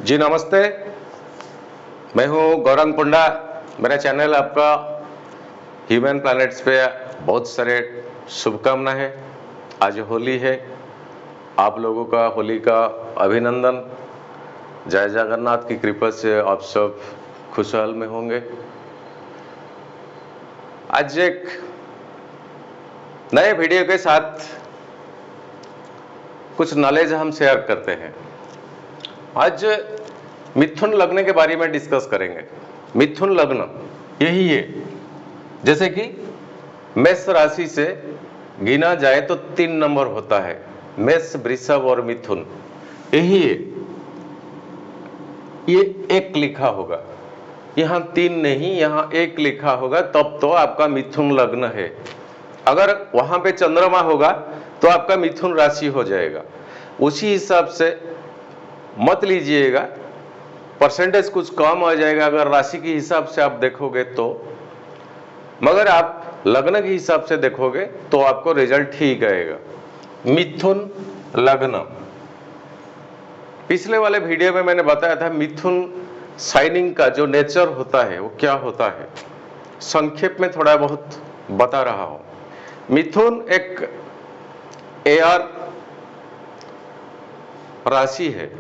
जी नमस्ते, मैं हूं गौरंग पुंडा। मेरा चैनल आपका ह्यूमन प्लैनेट्स पे बहुत सारे शुभकामना है। आज होली है, आप लोगों का होली का अभिनंदन। जय जगन्नाथ की कृपा से आप सब खुशहाल में होंगे। आज एक नए वीडियो के साथ कुछ नॉलेज हम शेयर करते हैं। आज मिथुन लग्न के बारे में डिस्कस करेंगे। मिथुन लग्न यही है, जैसे कि मेष राशि से गिना जाए तो 3 नंबर होता है, मेष, वृषभ और मिथुन। यही है, ये एक लिखा होगा, यहां 3 नहीं, यहां 1 लिखा होगा, तब तो आपका मिथुन लग्न है। अगर वहां पे चंद्रमा होगा तो आपका मिथुन राशि हो जाएगा। उसी हिसाब से मत लीजिएगा, परसेंटेज कुछ कम आ जाएगा अगर राशि के हिसाब से आप देखोगे तो, मगर आप लग्न के हिसाब से देखोगे तो आपको रिजल्ट ठीक आएगा। मिथुन लग्न, पिछले वाले वीडियो में मैंने बताया था मिथुन साइनिंग का जो नेचर होता है वो क्या होता है, संक्षेप में थोड़ा बहुत बता रहा हूं। मिथुन एक एयर राशि है,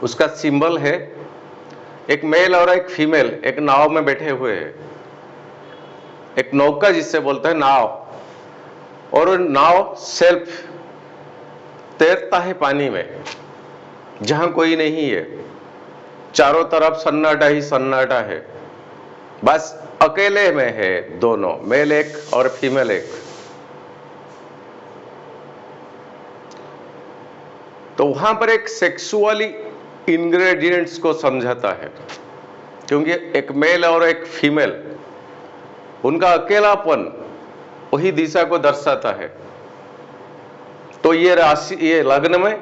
उसका सिंबल है एक मेल और एक फीमेल एक नाव में बैठे हुए हैं, एक नौका जिससे बोलते हैं नाव, और नाव सेल्फ तैरता है पानी में जहां कोई नहीं है, चारों तरफ सन्नाटा ही सन्नाटा है, बस अकेले में है दोनों, मेल एक और फीमेल एक। तो वहां पर एक सेक्सुअली इंग्रेडिएंट्स को समझाता है, क्योंकि एक मेल और एक फीमेल, उनका अकेलापन वही दिशा को दर्शाता है। तो ये राशि, ये लग्न में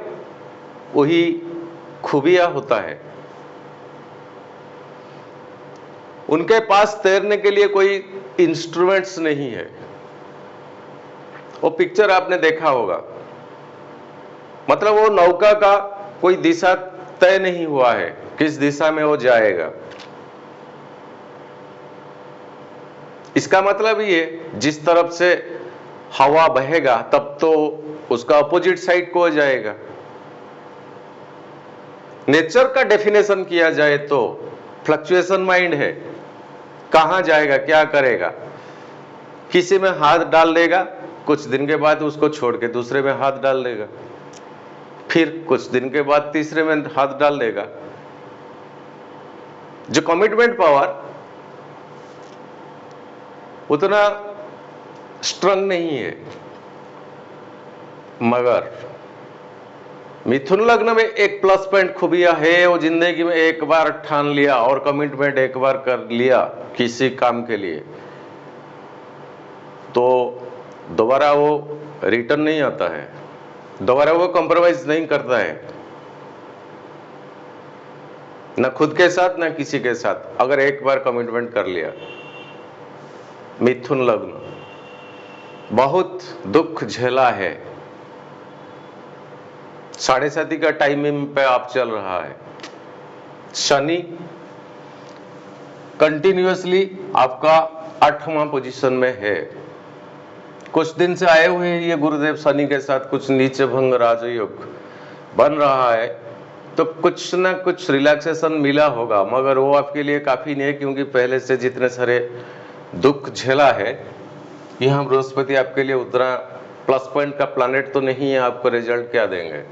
वही खूबियां होता है। उनके पास तैरने के लिए कोई इंस्ट्रूमेंट्स नहीं है। वो पिक्चर आपने देखा होगा, मतलब वो नौका का कोई दिशा तय नहीं हुआ है, किस दिशा में वो जाएगा। इसका मतलब ये, जिस तरफ से हवा बहेगा तब तो उसका अपोजिट साइड को जाएगा। नेचर का डेफिनेशन किया जाए तो फ्लक्चुएशन माइंड है, कहां जाएगा, क्या करेगा। किसी में हाथ डाल देगा, कुछ दिन के बाद उसको छोड़ के दूसरे में हाथ डाल देगा, फिर कुछ दिन के बाद तीसरे में हाथ डाल देगा। जो कमिटमेंट पावर उतना स्ट्रांग नहीं है, मगर मिथुन लग्न में एक प्लस पॉइंट खूबियां है, वो जिंदगी में एक बार ठान लिया और कमिटमेंट एक बार कर लिया किसी काम के लिए, तो दोबारा वो रिटर्न नहीं आता है, दोबारा वो कॉम्प्रोमाइज नहीं करता है, ना खुद के साथ ना किसी के साथ, अगर एक बार कमिटमेंट कर लिया। मिथुन लग्न बहुत दुख झेला है, 7.5 का टाइमिंग पे आप चल रहा है। शनि कंटिन्यूअसली आपका 8वां पोजीशन में है, कुछ दिन से आए हुए हैं ये गुरुदेव शनि के साथ, कुछ नीचे भंग राजयोग बन रहा है, तो कुछ ना कुछ रिलैक्सेशन मिला होगा, मगर वो आपके लिए काफी नहीं है, क्योंकि पहले से जितने सारे दुख झेला है, यहां बृहस्पति आपके लिए उतना प्लस पॉइंट का प्लैनेट तो नहीं है, आपको रिजल्ट क्या देंगे।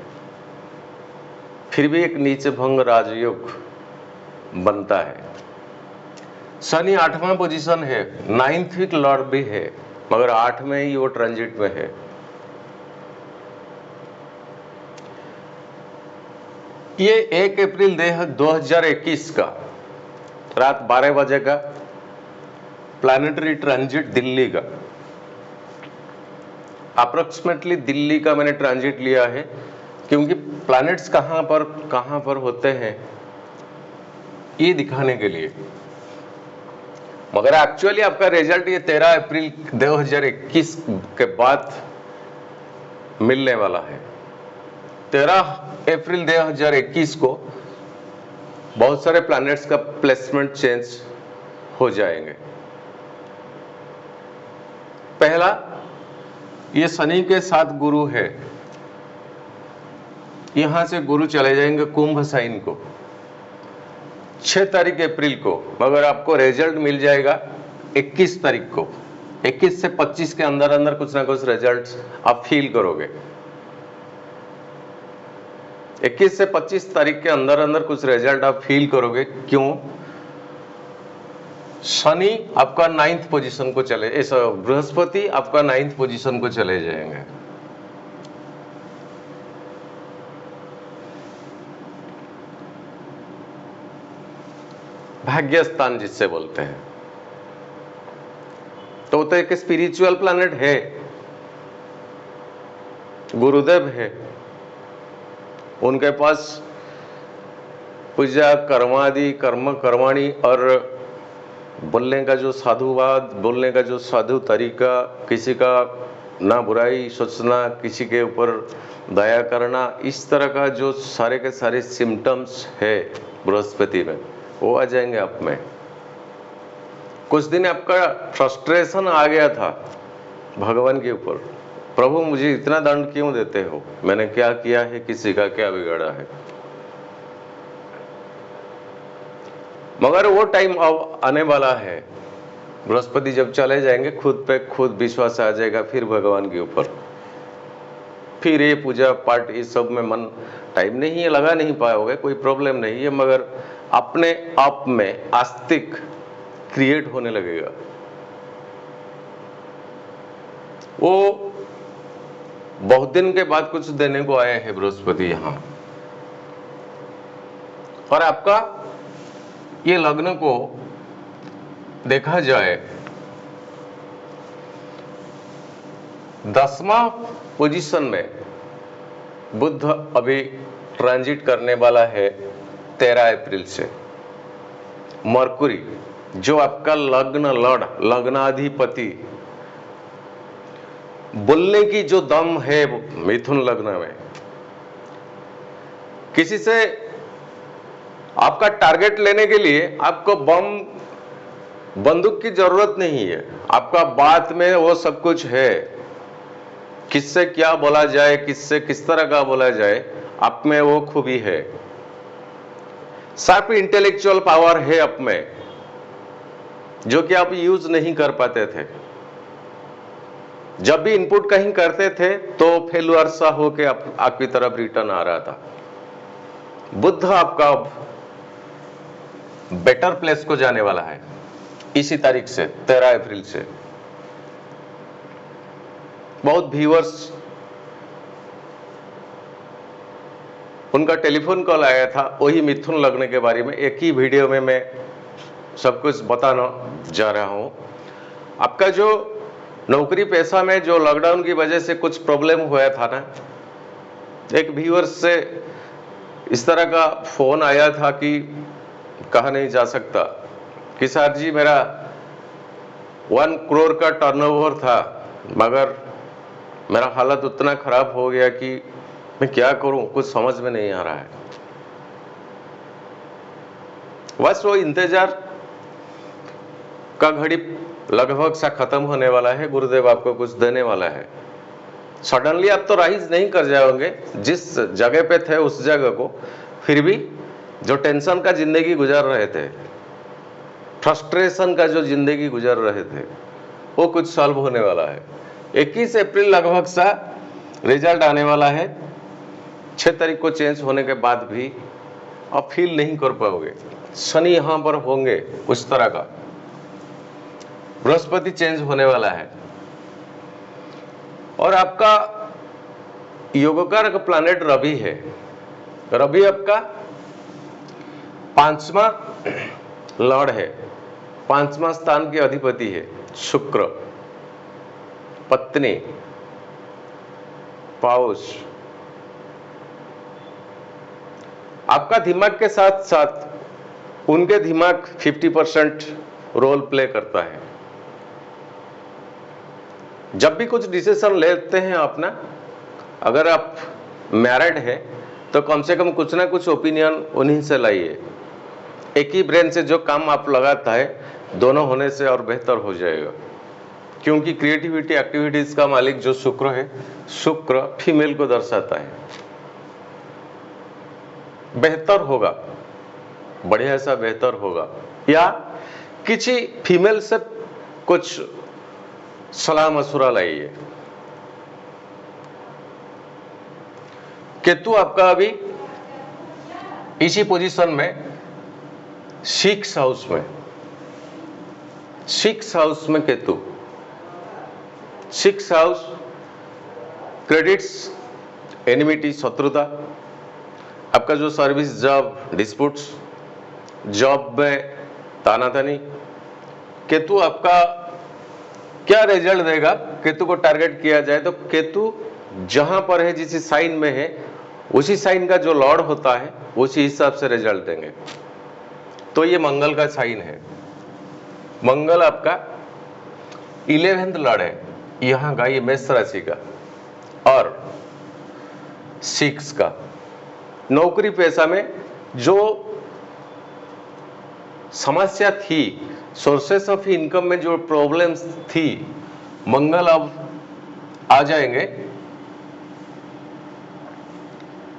फिर भी एक नीचे भंग राजयोग बनता है। शनि 8वां पोजीशन है, 9th वीक लॉर्ड भी है, मगर 8 में ही वो ट्रांजिट में है। ये 1 अप्रैल 2021 का रात 12 बजे का प्लैनेटरी ट्रांजिट दिल्ली का, अप्रोक्सीमेटली दिल्ली का मैंने ट्रांजिट लिया है, क्योंकि प्लैनेट्स कहां पर होते हैं ये दिखाने के लिए, मगर एक्चुअली आपका रिजल्ट ये 13 अप्रैल 2021 के बाद मिलने वाला है। 13 अप्रैल 2021 को बहुत सारे प्लैनेट्स का प्लेसमेंट चेंज हो जाएंगे। पहला, ये शनि के साथ गुरु है, यहां से गुरु चले जाएंगे कुंभ साइन को 6 तारीख अप्रैल को, मगर आपको रिजल्ट मिल जाएगा 21 तारीख को। 21 से 25 के अंदर अंदर कुछ ना कुछ रिजल्ट्स आप फील करोगे। 21 से 25 तारीख के अंदर अंदर कुछ रिजल्ट आप फील करोगे। क्यों? शनि आपका 9th पोजीशन को चले, ऐसा बृहस्पति आपका 9th पोजीशन को चले जाएंगे। भाग्य स्थान जिससे बोलते हैं, तो एक स्पिरिचुअल प्लैनेट है, गुरुदेव है, उनके पास पूजा कर्मादि कर्म कर्माणी और बोलने का जो साधुवाद, बोलने का जो साधु तरीका, किसी का ना बुराई सोचना, किसी के ऊपर दया करना, इस तरह का जो सारे के सारे सिम्टम्स है बृहस्पति में, वो आ जाएंगे आप में। कुछ दिन आपका फ्रस्ट्रेशन आ गया था भगवान के ऊपर, प्रभु मुझे इतना दंड क्यों देते हो, मैंने क्या किया है, किसी का क्या बिगाड़ा है। मगर वो टाइम अब आने वाला है, बृहस्पति जब चले जाएंगे खुद पे खुद विश्वास आ जाएगा फिर भगवान के ऊपर। फिर ये पूजा पाठ इस सब में मन टाइम नहीं है, लगा नहीं पाओगे, कोई प्रॉब्लम नहीं है, मगर अपने आप में आस्तिक क्रिएट होने लगेगा। वो बहुत दिन के बाद कुछ देने को आए हैं बृहस्पति यहां। और आपका ये लग्न को देखा जाए 10वां पोजीशन में बुध अभी ट्रांजिट करने वाला है 13 अप्रैल से। मरकुरी जो आपका लग्नाधिपति, बोलने की जो दम है मिथुन लग्न में, किसी से आपका टारगेट लेने के लिए आपको बंदूक की जरूरत नहीं है, आपका बात में वो सब कुछ है। किससे क्या बोला जाए, किससे किस तरह का बोला जाए, आप में वो खूबी है। शार्प इंटेलेक्चुअल पावर है आप में, जो कि आप यूज नहीं कर पाते थे। जब भी इनपुट कहीं करते थे तो फेलुअर सा होके आपकी तरफ रिटर्न आ रहा था। बुध आपका बेटर प्लेस को जाने वाला है इसी तारीख से, 13 अप्रैल से। बहुत व्यूअर्स उनका टेलीफोन कॉल आया था वही मिथुन लग्न के बारे में। एक ही वीडियो में मैं सब कुछ बताना जा रहा हूं। आपका जो नौकरी पेशा में जो लॉकडाउन की वजह से कुछ प्रॉब्लम हुआ था ना, एक व्यूअर्स से इस तरह का फोन आया था कि कहा नहीं जा सकता कि सर जी मेरा 1 करोड़ का टर्नओवर था, मगर मेरा हालत उतना खराब हो गया कि मैं क्या करूं, कुछ समझ में नहीं आ रहा है। बस वो इंतजार का घड़ी लगभग सा खत्म होने वाला है। गुरुदेव आपको कुछ देने वाला है। सडनली आप तो राइज नहीं कर जाओगे जिस जगह पे थे उस जगह को, फिर भी जो टेंशन का जिंदगी गुजार रहे थे, फ्रस्ट्रेशन का जो जिंदगी गुजार रहे थे, वो कुछ सॉल्व होने वाला है। 21 अप्रैल लगभग सा रिजल्ट आने वाला है। 6 तारीख को चेंज होने के बाद भी आप फील नहीं कर पाओगे। शनि यहां पर होंगे उस तरह का। बृहस्पति चेंज होने वाला है और आपका योगकारक प्लैनेट रवि है। रवि आपका 5वां लॉर्ड है, 5वां स्थान के अधिपति है। शुक्र, पत्नी, पाउस, आपका दिमाग के साथ साथ उनके दिमाग 50% रोल प्ले करता है। जब भी कुछ डिसीजन लेते हैं अपना, अगर आप मैरिड है तो कम से कम कुछ ना कुछ ओपिनियन उन्हीं से लाइए। एक ही ब्रेन से जो काम आप लगाता है दोनों होने से और बेहतर हो जाएगा, क्योंकि क्रिएटिविटी एक्टिविटीज का मालिक जो शुक्र है, शुक्र फीमेल को दर्शाता है। बेहतर होगा, बढ़िया सा बेहतर होगा, या किसी फीमेल से कुछ सलाह मशुरा लाइए। केतु आपका अभी इसी पोजीशन में 6 हाउस में, 6 हाउस में केतु, 6 हाउस क्रेडिट्स, एनिमिटी, शत्रुता, आपका जो सर्विस जॉब डिस्प्यूट्स, जॉब में तानातानी। केतु आपका क्या रिजल्ट देगा, केतु को टारगेट किया जाए तो केतु जहां पर है, जिस साइन में है, उसी साइन का जो लॉर्ड होता है उसी हिसाब से रिजल्ट देंगे। तो ये मंगल का साइन है, मंगल आपका 11th लॉर्ड है यहां का, ये मेष राशि का, और 6 का। नौकरी पेशा में जो समस्या थी, सोर्सेस ऑफ इनकम में जो प्रॉब्लम्स थी, मंगल अब आ जाएंगे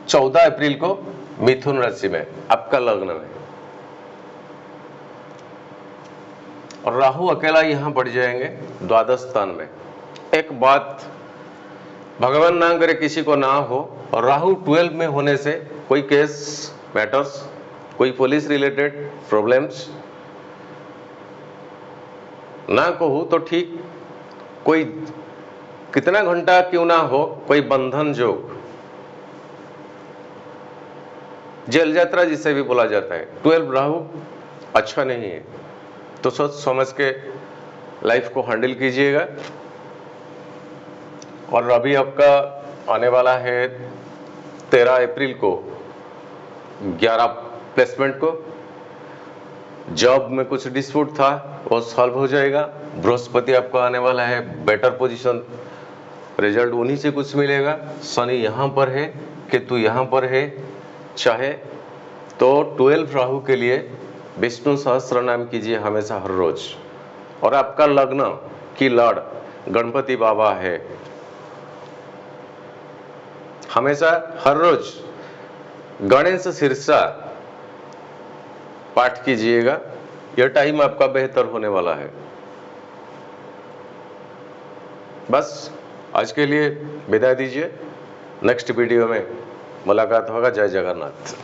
14 अप्रैल को मिथुन राशि में, आपका लग्न में, और राहु अकेला यहां बढ़ जाएंगे द्वादश स्थान में। एक बात भगवान ना करे किसी को ना हो, और राहु 12 में होने से कोई केस मैटर्स, कोई पुलिस रिलेटेड प्रॉब्लम्स, ना कहूं तो ठीक, कोई कितना घंटा क्यों ना हो, कोई बंधन योग, जेल यात्रा जिसे भी बोला जाता है, 12 राहु अच्छा नहीं है। तो सोच समझ के लाइफ को हैंडल कीजिएगा। और अभी आपका आने वाला है 13 अप्रैल को 11 प्लेसमेंट को, जॉब में कुछ डिस्प्यूट था वो सॉल्व हो जाएगा। बृहस्पति आपका आने वाला है बेटर पोजीशन, रिजल्ट उन्हीं से कुछ मिलेगा। शनि यहाँ पर है, केतु यहाँ पर है, चाहे तो 12 राहु के लिए विष्णु सहस्त्र नाम कीजिए हमेशा हर रोज। और आपका लग्न की लॉर्ड गणपति बाबा है, हमेशा हर रोज गणेश शीर्षा पाठ कीजिएगा, यह टाइम आपका बेहतर होने वाला है। बस आज के लिए विदाई दीजिए, नेक्स्ट वीडियो में मुलाकात होगा। जय जगन्नाथ।